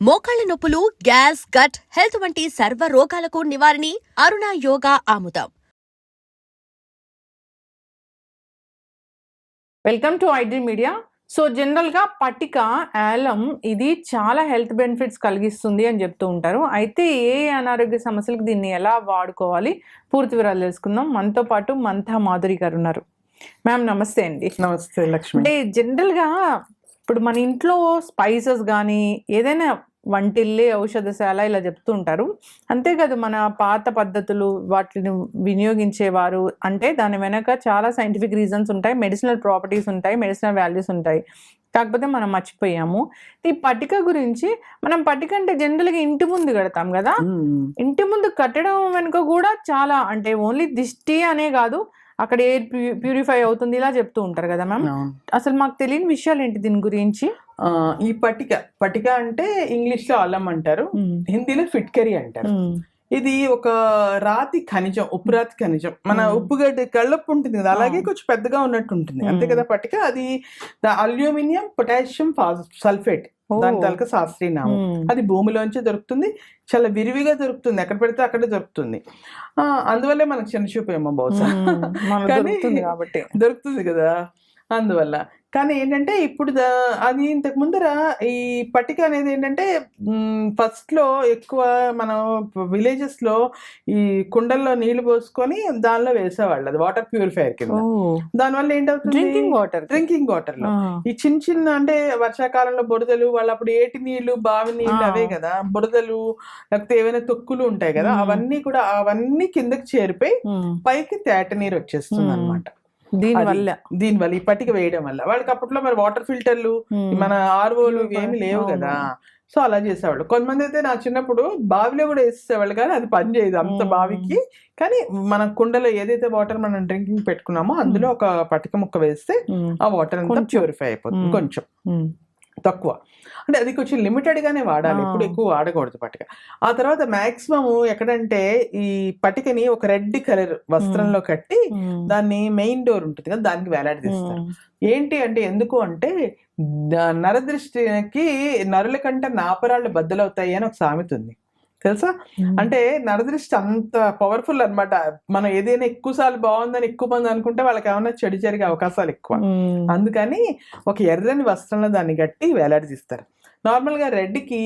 మోకాళ్ల నొప్పులు, gas, gut health వంటి సర్వ రోగాలకు నివారణి అరుణ యోగా ఆముదం. Welcome to iDream media. So జనరల్గా పటిక ఆలం ఇది చాలా హెల్త్ బెనిఫిట్స్ కలిగిస్తుంది అని చెప్తూ ఉంటారు. అయితే ఏ అనారోగ్య సమస్యలకు దీన్ని ఎలా వాడుకోవాలి పూర్తి వివరాలు తెలుసుకుందాం. మనతో పాటు మంతా మాధురి గారు ఉన్నారు. మ్యామ్ నమస్తే అండి. నమస్తే లక్ష్మి. అంటే జనరల్గా ఇప్పుడు మన ఇంట్లో స్పైసెస్ కానీ ఏదైనా వంటిల్లే ఔషధశాల ఇలా చెప్తూ ఉంటారు. అంతేకాదు మన పాత పద్ధతులు వాటిని వినియోగించేవారు అంటే దాని వెనక చాలా సైంటిఫిక్ రీజన్స్ ఉంటాయి, మెడిసినల్ ప్రాపర్టీస్ ఉంటాయి, మెడిసినల్ వాల్యూస్ ఉంటాయి. కాకపోతే మనం మర్చిపోయాము. ఈ పటిక గురించి మనం పటిక అంటే జనరల్గా ఇంటి ముందు కడతాం కదా, ఇంటి ముందు కట్టడం వెనుక కూడా చాలా అంటే ఓన్లీ దిష్టి అనే కాదు, అక్కడ ఎయిర్ ప్యూరిఫై అవుతుంది ఇలా చెప్తూ ఉంటారు కదా మ్యామ్. అసలు మాకు తెలియని విషయాలు ఏంటి దీని గురించి? ఈ పటిక అంటే ఇంగ్లీష్ లో అల్లం అంటారు, హిందీలో ఫిట్కరీ అంటారు. ఇది ఒక రాతి ఖనిజం, ఉప్పు రాతి ఖనిజం. మన ఉప్పుగడ్డ కళ్ళప్పు ఉంటుంది కదా, అలాగే కొంచెం పెద్దగా ఉన్నట్టు ఉంటుంది అంతే కదా పటిక. అది అల్యూమినియం పొటాషియం సల్ఫేట్, దాని తాలూకా శాస్త్రీయ నామం. అది భూమిలోంచి దొరుకుతుంది, చాలా విరివిగా దొరుకుతుంది, ఎక్కడ పెడితే అక్కడ దొరుకుతుంది. అందువల్లే మనకు చిన్న చూపు ఏమో బహుశా, కానీ దొరుకుతుంది కదా అందువల్ల. కానీ ఏంటంటే ఇప్పుడు అది ఇంతకు ముందర ఈ పటిక అనేది ఏంటంటే ఫస్ట్ లో ఎక్కువ మనం విలేజెస్ లో ఈ కుండల్లో నీళ్లు పోసుకొని దానిలో వేసేవాళ్ళు, అది వాటర్ ప్యూరిఫైయర్ కింద. దానివల్ల ఏంటవుతుంది, డ్రింకింగ్ వాటర్ లో ఈ చిన్న చిన్న అంటే వర్షాకాలంలో బురదలు, వాళ్ళు అప్పుడు ఏటి నీళ్లు, బావి నీళ్లు అవే కదా, బురదలు లేకపోతే ఏవైనా తొక్కులు ఉంటాయి కదా, అవన్నీ కిందకి చేరిపోయి పైకి తేట నీరు వచ్చేస్తుంది అనమాట. దీనివల్ల ఈ పటిక వేయడం వల్ల వాళ్ళకి అప్పట్లో మరి వాటర్ ఫిల్టర్లు, మన ఆర్ఓలు ఏమి లేవు కదా, సో అలా చేసేవాళ్ళు. కొంతమంది అయితే నా చిన్నప్పుడు బావిలో కూడా వేసేసేవాళ్ళు, కానీ అది పని చేయదు అంత బావికి. కానీ మన కుండలో ఏదైతే వాటర్ మనం డ్రింకింగ్ పెట్టుకున్నామో అందులో ఒక పటిక ముక్క వేస్తే ఆ వాటర్ అంతా ప్యూరిఫై అయిపోతుంది. కొంచెం తక్కువ అంటే అది కొంచెం లిమిటెడ్ గానే వాడాలి, ఎప్పుడు ఎక్కువ వాడకూడదు పటిక. ఆ తర్వాత మాక్సిమం ఎక్కడంటే ఈ పటికని ఒక రెడ్ కలర్ వస్త్రంలో కట్టి దాన్ని మెయిన్ డోర్ ఉంటుంది కదా దానికి వేలాడదీస్తారు. ఏంటి అంటే ఎందుకు అంటే నరదృష్టికి నరుల కంటే నాపరాళ్ళు బద్దలవుతాయి అని ఒక సామెత ఉంది తెలుసా. అంటే నరదృష్టి అంత పవర్ఫుల్ అనమాట. మనం ఏదైనా ఎక్కువ సార్లు బాగుందని ఎక్కువ మంది అనుకుంటే వాళ్ళకి ఏమైనా చెడు జరిగే అవకాశాలు ఎక్కువ. అందుకని ఒక ఎర్రని వస్త్రంలో దాన్ని గట్టి వేలాడదీస్తారు. నార్మల్ గా రెడ్ కి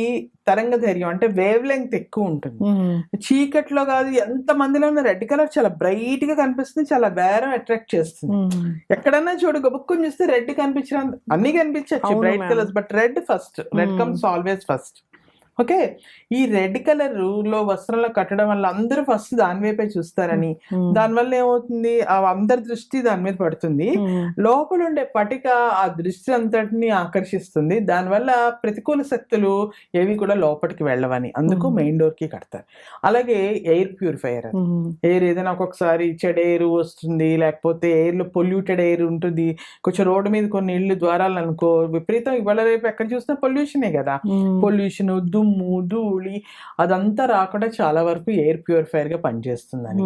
తరంగ ధైర్యం అంటే వేవ్ లెంగ్త్ ఎక్కువ ఉంటుంది. చీకట్లో కాదు ఎంత మందిలో ఉన్న రెడ్ కలర్ చాలా బ్రైట్ గా కనిపిస్తుంది, చాలా బేరం అట్రాక్ట్ చేస్తుంది. ఎక్కడన్నా చూడు గబుక్కుని చూస్తే రెడ్ కనిపించడం, అన్ని కనిపించచ్చు bright colours, but red first, red comes always first. Okay, ఈ రెడ్ కలర్ లో వస్త్రంలో కట్టడం వల్ల అందరూ ఫస్ట్ దాని వైపే చూస్తారని, దానివల్ల ఏమవుతుంది అందరి దృష్టి దాని మీద పడుతుంది. లోపల ఉండే పటిక ఆ దృష్టి అంతటిని ఆకర్షిస్తుంది, దానివల్ల ప్రతికూల శక్తులు ఏవి కూడా లోపలికి వెళ్ళవని, అందుకు మెయిన్ డోర్ కి కడతారు. అలాగే ఎయిర్ ప్యూరిఫైయర్, ఎయిర్ ఏదైనా ఒక్కొక్కసారి చెడు ఎయిర్ వస్తుంది, లేకపోతే ఎయిర్ లో పొల్యూటెడ్ ఎయిర్ ఉంటుంది. కొంచెం రోడ్డు మీద కొన్ని ఇళ్ళు ద్వారాలు అనుకో విపరీతం, ఇవాళ రేపు ఎక్కడ చూసినా పొల్యూషనే కదా, పొల్యూషన్, దుమ్ము, ధూళి అదంతా రాకుండా చాలా వరకు ఎయిర్ ప్యూరిఫైయర్ గా పనిచేస్తుందని.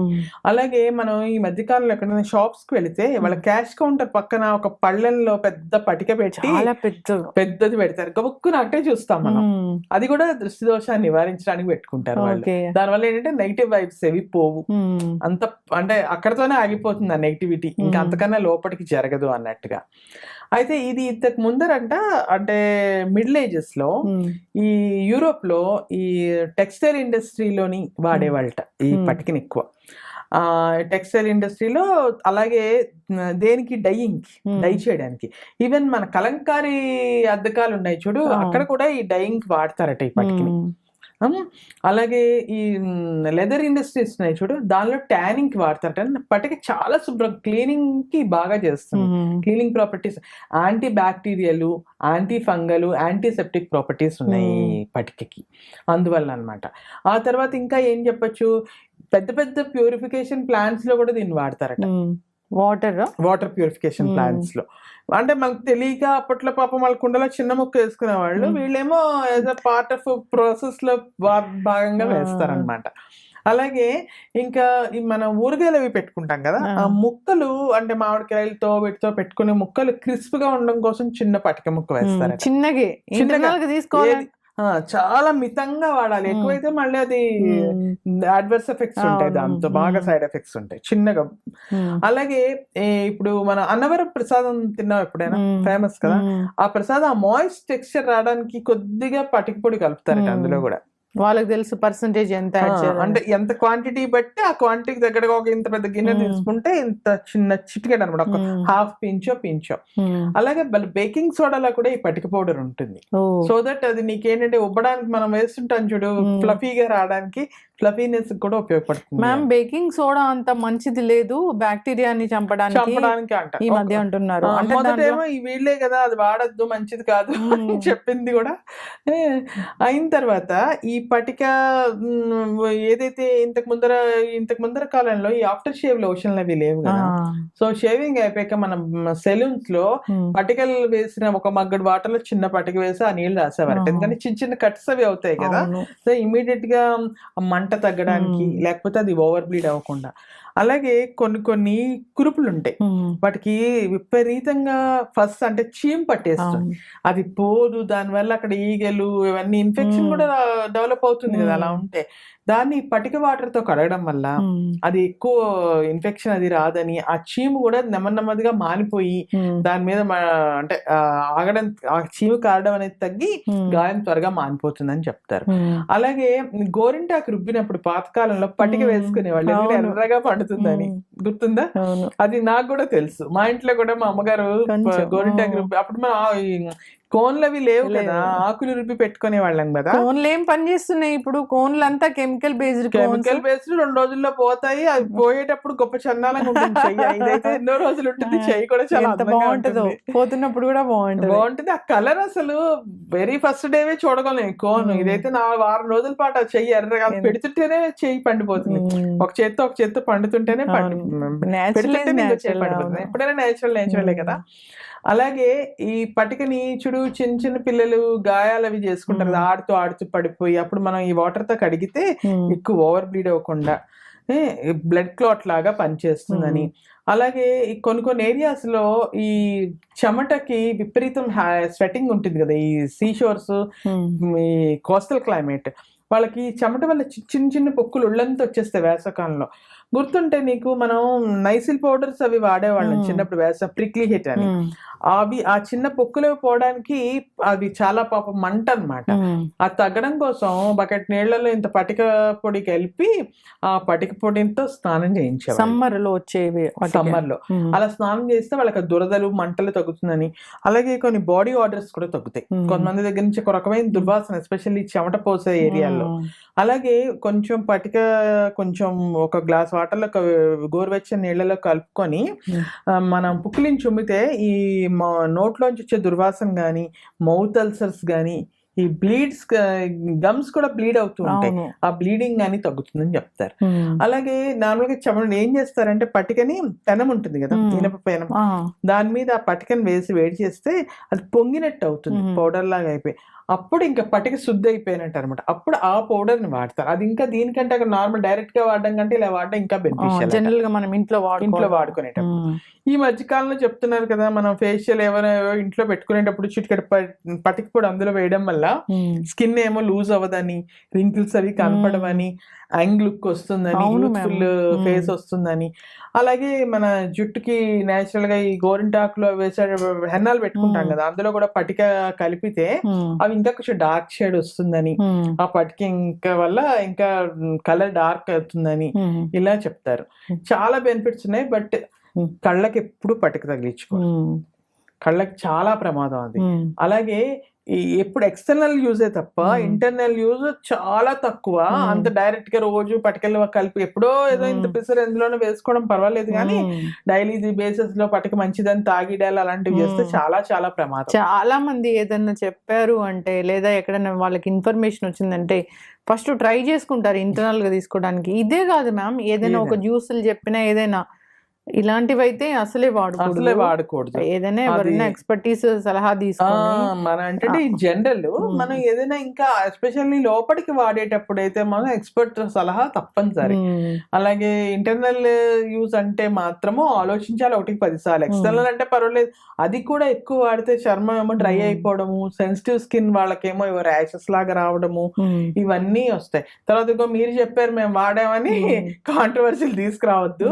అలాగే మనం ఈ మధ్యకాలంలో ఎక్కడైనా షాప్స్ కి వెళితే వాళ్ళ క్యాష్ కౌంటర్ పక్కన ఒక పళ్ళెంలో పెద్ద పటిక పెట్టి పెద్దది పెడతారు, గబుక్కున అట్టే చూస్తాం మనం. అది కూడా దృష్టి దోషాన్ని నివారించడానికి పెట్టుకుంటారు వాళ్ళు. దానివల్ల ఏంటంటే నెగిటివ్ వైబ్స్ ఏవి పోవు, అంత అంటే అక్కడతోనే ఆగిపోతుంది ఆ నెగిటివిటీ, ఇంకా అంతకన్నా లోపలికి జరగదు అన్నట్టుగా. అయితే ఇది ఇంతకు ముందరంట అంటే మిడిల్ ఏజెస్ లో ఈ యూరోప్ లో ఈ టెక్స్టైల్ ఇండస్ట్రీలోని వాడేవాళ్ళట ఈ పటికని ఎక్కువ. టెక్స్టైల్ ఇండస్ట్రీలో, అలాగే దేనికి డై చేయడానికి. ఈవెన్ మన కలంకారీ అద్దకాలు ఉన్నాయి చూడు, అక్కడ కూడా ఈ డైయింగ్ వాడతారట ఈ పటికని. అలాగే ఈ లెదర్ ఇండస్ట్రీస్ ఉన్నాయి చూడు, దానిలో ట్యానింగ్ కి వాడతారట. పటిక చాలా శుభ్రం, క్లీనింగ్ కి బాగా చేస్తుంది. Cleaning properties, anti bacterial, anti fungal, antiseptic properties ఉన్నాయి పటికకి, అందువల్ల అనమాట. ఆ తర్వాత ఇంకా ఏం చెప్పచ్చు, పెద్ద పెద్ద ప్యూరిఫికేషన్ ప్లాంట్స్ లో కూడా దీన్ని వాడతారట. వాటర్ ప్యూరిఫికేషన్ ప్లాంట్స్ లో అంటే మనకు తెలియక అప్పట్లో పాపం వాళ్ళ కుండలో చిన్న ముక్క వేసుకునే వాళ్ళు, వీళ్ళేమో as a part of process లో భాగంగా వేస్తారనమాట. అలాగే ఇంకా మనం ఊరగాయలు అవి పెట్టుకుంటాం కదా, ఆ ముక్కలు అంటే మామిడికాయలతో వీటితో పెట్టుకునే ముక్కలు క్రిస్ప్ గా ఉండడం కోసం చిన్న పటిక ముక్క వేస్తారు. చిన్నగా తీసుకోవాలి, చాలా మితంగా వాడాలి. ఎక్కువైతే మళ్ళీ అది అడ్వర్స్ ఎఫెక్ట్స్ ఉంటాయి, దాంతో బాగా సైడ్ ఎఫెక్ట్స్ ఉంటాయి. చిన్నగా. అలాగే ఇప్పుడు మన అన్నవరం ప్రసాదం తిన్నాం ఎప్పుడైనా, ఫేమస్ కదా, ఆ ప్రసాదం ఆ మాయిస్ట్ టెక్స్చర్ రావడానికి కొద్దిగా పటిక పొడి కలుపుతారట అందులో కూడా. వాళ్ళకి తెలుసు పర్సంటేజ్ ఎంత అంటే ఎంత క్వాంటిటీ బట్టి ఆ క్వాంటిటీకి దగ్గరగా ఒక ఇంత పెద్ద గిన్నె తీసుకుంటే ఇంత చిన్న చిటికెట్ అనమాట, ఒక హాఫ్ పించో. అలాగే బేకింగ్ సోడాలో కూడా ఈ పటిక పౌడర్ ఉంటుంది. సో దట్ అది నీకేంటంటే ఉబ్బడానికి మనం వేస్తుంటాం చూడు, ఫ్లఫీగా రావడానికి, ఫ్లఫీనెస్ కూడా ఉపయోగపడుతుంది. మ్యామ్ బేకింగ్ సోడా అంత మంచిది లేదు, బ్యాక్టీరియాని చంపడానికి అంట ఈ మధ్య అంటున్నారు. మొదటేమో ఈ వీళ్ళే కదా అది వాడద్దు మంచిది కాదు చెప్పింది కూడా. అయిన తర్వాత ఈ పటిక ఏదైతే ఇంతకు ముందర కాలంలో ఈ ఆఫ్టర్ షేవ్ లోషన్లు అవి లేవు కదా. సో షేవింగ్ అయిపోయాక మనం సెలూన్స్ లో పటికలు వేసిన ఒక మగ్గడు వాటర్ లో చిన్న పటిక వేసి ఆ నీళ్లు రాసేవారు, ఎందుకంటే చిన్న చిన్న కట్స్ అవి అవుతాయి కదా. సో ఇమీడియట్ గా మంట తగ్గడానికి, లేకపోతే అది ఓవర్ బ్లీడ్ అవ్వకుండా. అలాగే కొన్ని కురుపులు ఉంటాయి, వాటికి విపరీతంగా ఫస్ట్ అంటే చీమ్ పట్టేస్తుంది, అది పోదు, దానివల్ల అక్కడ ఈగలు ఇవన్నీ ఇన్ఫెక్షన్ కూడా డెవలప్ అవుతుంది కదా. అలా ఉంటే దాన్ని పటిక వాటర్ తో కడగడం వల్ల అది ఎక్కువ ఇన్ఫెక్షన్ అది రాదని, ఆ చీము కూడా నెమ్మదిగా మానిపోయి దాని మీద అంటే ఆగడం, ఆ చీము కారడం అనేది తగ్గి గాయం త్వరగా మానిపోతుందని చెప్తారు. అలాగే గోరింటాకు రుబ్బినప్పుడు పాతకాలంలో పటిక వేసుకునేవాళ్ళు, ఎర్రగా పండుతుందని, గుర్తుందా? అది నాకు కూడా తెలుసు. మా ఇంట్లో కూడా మా అమ్మగారు గోరింటాకు రుబ్బి, అప్పుడు మన కోన్లు అవి లేవు కదా, ఆకులు రుబ్బి పెట్టుకునే వాళ్ళం కదా. కోన్లు ఏం పని చేస్తున్నాయి ఇప్పుడు, కోన్లు అంతా కెమికల్ బేస్డ్ 2 రోజుల్లో పోతాయి. అది పోయేటప్పుడు గొప్ప చందాలంగా ఉంటుంది చెయ్యి, ఇదైతే ఎన్నో రోజులు ఉంటుంది, చెయ్యి కూడా చాలా బాగుంటుంది, పోతున్నప్పుడు కూడా బాగుంటుంది. ఆ కలర్ అసలు వెరీ ఫస్ట్ డేవే చూడగలం కోన్. ఇదైతే 4 రోజుల పాటు ఆ చెయ్యి ఎర్రగా పెడుతుంటేనే చెయ్యి పండిపోతుంది, ఒక చేత్తో పండుతుంటేనే పండిపోతుంది. ఎప్పుడైనా నేచురలే కదా. అలాగే ఈ పటికని చూడు, చిన్న పిల్లలు గాయాలు అవి చేసుకుంటారు కదా, ఆడుతూ పడిపోయి, అప్పుడు మనం ఈ వాటర్ తో కడిగితే ఎక్కువ ఓవర్ బ్లీడ్ అవ్వకుండా బ్లడ్ క్లాట్ లాగా పనిచేస్తుందని. అలాగే కొన్ని ఏరియాస్ లో ఈ చెమటకి విపరీతం స్వెటింగ్ ఉంటుంది కదా, ఈ సీ షోర్స్, ఈ కోస్టల్ క్లైమేట్, వాళ్ళకి చెమట వల్ల చిన్న పొక్కులు ఒళ్ళంతా వచ్చేస్తాయి వేసవకాలంలో. గుర్తుంటే నీకు, మనం నైసిల్ పౌడర్స్ అవి వాడేవాళ్ళం చిన్నప్పుడు, వేసవ ప్రిక్లీ హీట్ అని. అవి ఆ చిన్న పొక్కులు పోవడానికి అది చాలా పాపం మంట అనమాట. అది తగ్గడం కోసం బకెట్ నీళ్లలో ఇంత పటిక పొడి కలిపి ఆ పటిక పొడితో స్నానం చేయించేవాళ్ళు సమ్మర్ లో వచ్చేవి. సమ్మర్ లో అలా స్నానం చేస్తే వాళ్ళకి దురదలు మంటలు తగ్గుతుందని. అలాగే కొన్ని బాడీ ఆర్డర్స్ కూడా తగ్గుతాయి కొంతమంది దగ్గర నుంచి, ఒక రకమైన దుర్వాసన, ఎస్పెషల్లీ చెమట పోసే ఏరియాలో. అలాగే కొంచెం పటిక ఒక గ్లాస్ వాటర్లో గోరువెచ్చని నీళ్లలో కలుపుకొని మనం పుక్కిలిని చుమ్మితే ఈ నోట్లోంచి వచ్చే దుర్వాసన గానీ, మౌత్ అల్సర్స్ గానీ, ఈ బ్లీడ్స్, గమ్స్ కూడా బ్లీడ్ అవుతూ ఉంటాయి, ఆ బ్లీడింగ్ అని తగ్గుతుందని చెప్తారు. అలాగే నార్మల్ గా చెమటలు ఏం చేస్తారంటే, పటికని పెనం ఉంటుంది కదా, ఇనప పెనం, దాని మీద ఆ పటికని వేసి వేడి చేస్తే అది పొంగినట్టు అవుతుంది, పౌడర్ లాగా అయిపోయి. అప్పుడు ఇంకా పటిక శుద్ధి అయిపోయినట్టు అనమాట. అప్పుడు ఆ పౌడర్ ని వాడతారు. అది ఇంకా దీనికంటే అక్కడ నార్మల్ డైరెక్ట్ గా వాడడం కంటే ఇలా వాడడం ఇంకా బెనిఫిషియల్, జనరల్ గా మనం ఇంట్లో వాడుకునేటప్పుడు. ఈ మధ్యకాలంలో చెప్తున్నారు కదా, మనం ఫేషియల్ ఎవరో ఇంట్లో పెట్టుకునేటప్పుడు చిటికెడు పటిక పొడి అందులో వేయడం వల్ల స్కిన్ ఏమో లూజ్ అవ్వదని, రింకిల్స్ అవి కనపడవని, యాంగ్ లుక్ వస్తుందని, యూత్ఫుల్ ఫేస్ వస్తుందని. అలాగే మన జుట్టుకి నేచురల్ గా ఈ గోరింటాకులో వేసే హెన్నాలు పెట్టుకుంటాం కదా, అందులో కూడా పటిక కలిపితే అవి ఇంకా కొంచెం డార్క్ షేడ్ వస్తుందని, ఆ పటిక ఇంకా వల్ల ఇంకా కలర్ డార్క్ అవుతుందని ఇలా చెప్తారు. చాలా బెనిఫిట్స్ ఉన్నాయి. బట్ కళ్ళకి ఎప్పుడు పటిక తగిలించుకో, కళ్ళకి చాలా ప్రమాదం అది. అలాగే ఎప్పుడు ఎక్స్టర్నల్ యూజే తప్ప ఇంటర్నల్ యూజ్ చాలా తక్కువ. అంత డైరెక్ట్ గా రోజు పటికలు కలిపి ఎప్పుడో ఏదో ఇంత పిసర్ ఎందులోనో వేసుకోవడం పర్వాలేదు, కానీ డైలీ బేసిస్ లో పటిక మంచిదని తాగిడాలి అలాంటివి చేస్తే చాలా చాలా ప్రమాదం. చాలా మంది ఏదన్నా చెప్పారు అంటే, లేదా ఎక్కడైనా వాళ్ళకి ఇన్ఫర్మేషన్ వచ్చిందంటే ఫస్ట్ ట్రై చేసుకుంటారు ఇంటర్నల్ గా తీసుకోవడానికి. ఇదే కాదు మ్యామ్, ఏదైనా ఒక జ్యూసులు చెప్పినా, ఏదైనా ఇలాంటివి అయితే అసలే అసలే వాడకూడదు. ఏదైనా ఎవరైనా ఎక్స్పర్టీస్ సలహా తీసుకొని మన అంటే జనరల్ మనం ఏదైనా ఇంకా ఎస్పెషల్లీ లోపలికి వాడేటప్పుడు అయితే మనం ఎక్స్పర్ట్ సలహా తప్పనిసరి. అలాగే ఇంటర్నల్ యూజ్ అంటే మాత్రము ఆలోచించాలి 1-10 సార్లు. ఎక్స్టర్నల్ అంటే పర్వాలేదు, అది కూడా ఎక్కువ వాడితే చర్మం ఏమో డ్రై అయిపోవడము, సెన్సిటివ్ స్కిన్ వాళ్ళకేమో ర్యాషెస్ లాగా రావడము, ఇవన్నీ వస్తాయి. తర్వాత ఇంకో మీరు చెప్పారు మేము వాడామని కాంట్రవర్సీలు తీసుకురావద్దు.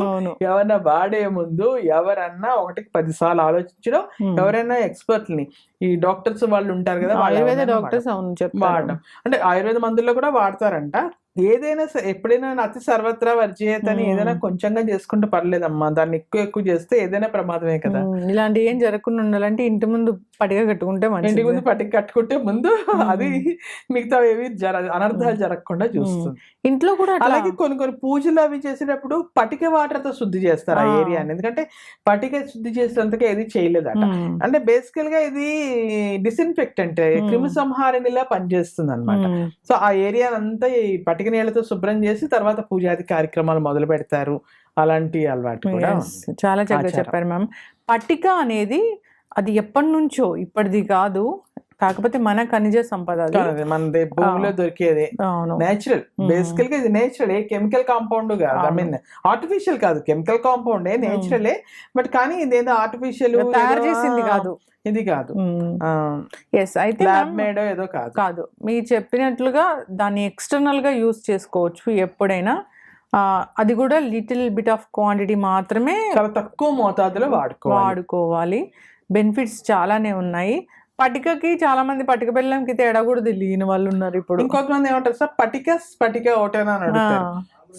ఎవరైనా వాడే ముందు ఎవరన్నా 1-10 సార్లు ఆలోచించడం, ఎవరైనా ఎక్స్పర్ట్ని ఈ డాక్టర్స్ వాళ్ళు ఉంటారు కదా, ఆయుర్వేద డాక్టర్స్ వాడడం. అంటే ఆయుర్వేద మందుల్లో కూడా వాడతారంట. ఏదైనా ఎప్పుడైనా అతి సర్వత్రా వర్జీయత అని ఏదైనా కొంచెంగా చేసుకుంటే పర్లేదమ్మా, దాన్ని ఎక్కువ చేస్తే ఏదైనా ప్రమాదమే కదా. ఇలాంటి ఏం జరగకుండా ఉండాలంటే ఇంటి ముందు పటిక కట్టుకుంటే ఇంటి ముందు పటిక కట్టుకుంటే ముందు అది మిగతా ఏవి అనర్థాలు జరగకుండా చూస్తుంది. ఇంట్లో కూడా అలాగే కొన్ని పూజలు అవి చేసేటప్పుడు పటిక వాటర్ తో శుద్ధి చేస్తారు ఆ ఏరియాని. ఎందుకంటే పటిక శుద్ధి చేసేంతగా ఏది చేయలేదట. అంటే బేసికల్ గా ఇది డిస్ఇన్ఫెక్టెంట్, క్రిమి సంహారిణిలా పనిచేస్తుంది అనమాట. సో ఆ ఏరియా అంతా ఈ పటిక నీళ్ళతో శుభ్రం చేసి తర్వాత పూజాది కార్యక్రమాలు మొదలు పెడతారు. అలాంటి అలవాటు కూడా చాలా చక్కగా చెప్పారు మ్యామ్. పట్టిక అనేది అది ఎప్పటి నుంచో, ఇప్పటిది కాదు, కాకపోతే మన ఖనిజ సంపద, మన భూమిలో దొరికేది నేచురల్. బేసికల్ గా ఇది నేచురల్, ఏ కెమికల్ కాంపౌండ్ కాదు. ఐ మీన్ ఆర్టిఫిషియల్ కాదు, కెమికల్ కాంపౌండ్ నేచురలే. బట్ కానీ ఇదేదో ఆర్టిఫిషియల్ తయారు చేసింది కాదు, ఇది కాదు. అయితే మేడో ఏదో కాదు. మీరు చెప్పినట్లుగా దాన్ని ఎక్స్టర్నల్ గా యూజ్ చేసుకోవచ్చు ఎప్పుడైనా. అది కూడా లిటిల్ బిట్ ఆఫ్ క్వాంటిటీ మాత్రమే, చాలా తక్కువ మోతాదులో వాడుకోవాలి. బెనిఫిట్స్ చాలానే ఉన్నాయి. పటికకి చాలా మంది పటిక బెల్లంకి తేడా కూడా తెలియని వాళ్ళు ఉన్నారు ఇప్పుడు. ఇంకొంతమంది ఏమంటారు సార్, స్ఫటిక ఒకటేనా అని అడుగుతారు.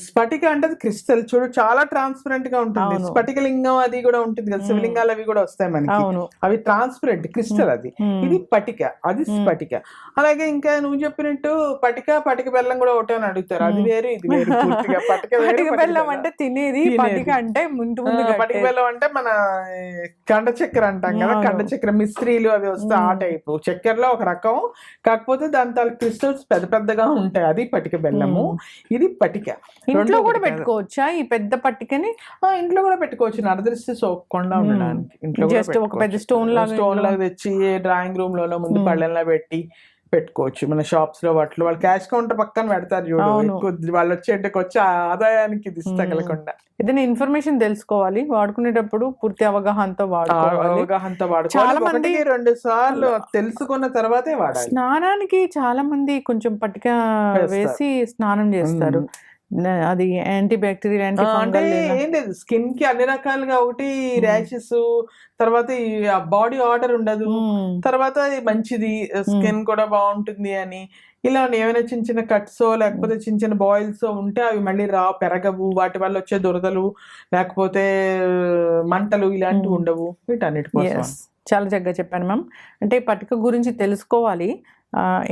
స్ఫటిక అంటే క్రిస్టల్, చూడు చాలా ట్రాన్స్పరెంట్ గా ఉంటుంది. స్ఫటిక లింగం అది కూడా ఉంటుంది కదా, శివలింగాలు అవి కూడా వస్తాయి మనకి, అవి ట్రాన్స్పరెంట్ క్రిస్టల్. అది ఇది పటిక, అది స్ఫటిక. అలాగే ఇంకా నువ్వు చెప్పినట్టు పటిక బెల్లం కూడా ఒకటే అని అడుగుతారు. అది వేరు ఇది వేరు పూర్తిగా. పటిక బెల్లం అంటే తినేది, పటిక అంటే పటిక బెల్లం అంటే మన కండ చక్కెర అంటాం కదా, కండ చక్కెర మిస్త్రీలు అవి వస్తాయి ఆ టైపు చక్కెరలో ఒక రకం. కాకపోతే దాని తాలూకు క్రిస్టల్స్ పెద్ద పెద్దగా ఉంటాయి, అది పటిక బెల్లము. ఇది పటిక. ఇంట్లో కూడా పెట్టుకోవచ్చా ఈ పెద్ద పట్టికని? ఇంట్లో కూడా పెట్టుకోవచ్చు, నరదృష్టి సోకకుండా ఉండడానికి. ఇంట్లో జస్ట్ ఒక పెద్ద స్టోన్ లాగా తెచ్చి డ్రాయింగ్ రూమ్ లోనో ముందు పళ్ళెంలా పెట్టుకోవచ్చు. మన షాప్స్ లో వాటిలో వాళ్ళు క్యాష్ కౌంటర్ పక్కన పెడతారు చూడు, వాళ్ళు వచ్చి ఆదాయానికి ఇది తగలకుండా. ఏదైనా ఇన్ఫర్మేషన్ తెలుసుకోవాలి, వాడుకునేటప్పుడు పూర్తి అవగాహనతో వాడుకోవాలి. చాలా మంది 2 సార్లు తెలుసుకున్న తర్వాతే వాడాలి. స్నానానికి చాలా మంది కొంచెం పట్టిక వేసి స్నానం చేస్తారు. అది యాంటీ బ్యాక్టీరియల్, యాంటీ ఫంగల్. ఏం లేదు, స్కిన్ కి అన్ని రకాలుగా ఒకటి ర్యాషెస్, తర్వాత బాడీ ఆర్డర్ ఉండదు, తర్వాత మంచిది స్కిన్ కూడా బాగుంటుంది అని. ఇలా ఏమైనా చిన్న కట్స్ లేకపోతే చిన్న బాయిల్స్ ఉంటే అవి మళ్ళీ పెరగవు, వాటి వల్ల వచ్చే దురదలు లేకపోతే మంటలు ఇలాంటివి ఉండవు. వీటన్నిటి కోసం చాలా చక్కగా చెప్పాను మ్యామ్. అంటే పట్టిక గురించి తెలుసుకోవాలి,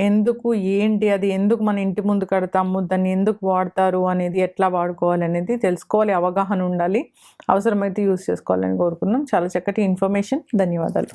ఎందుకు ఏంటి, అది ఎందుకు మన ఇంటి ముందు కడతాము, దాన్ని ఎందుకు వాడతారు అనేది, ఎట్లా వాడుకోవాలి అనేది తెలుసుకోవాలి, అవగాహన ఉండాలి, అవసరమైతే యూజ్ చేసుకోవాలని కోరుకున్నాం. చాలా చక్కటి ఇన్ఫర్మేషన్, ధన్యవాదాలు.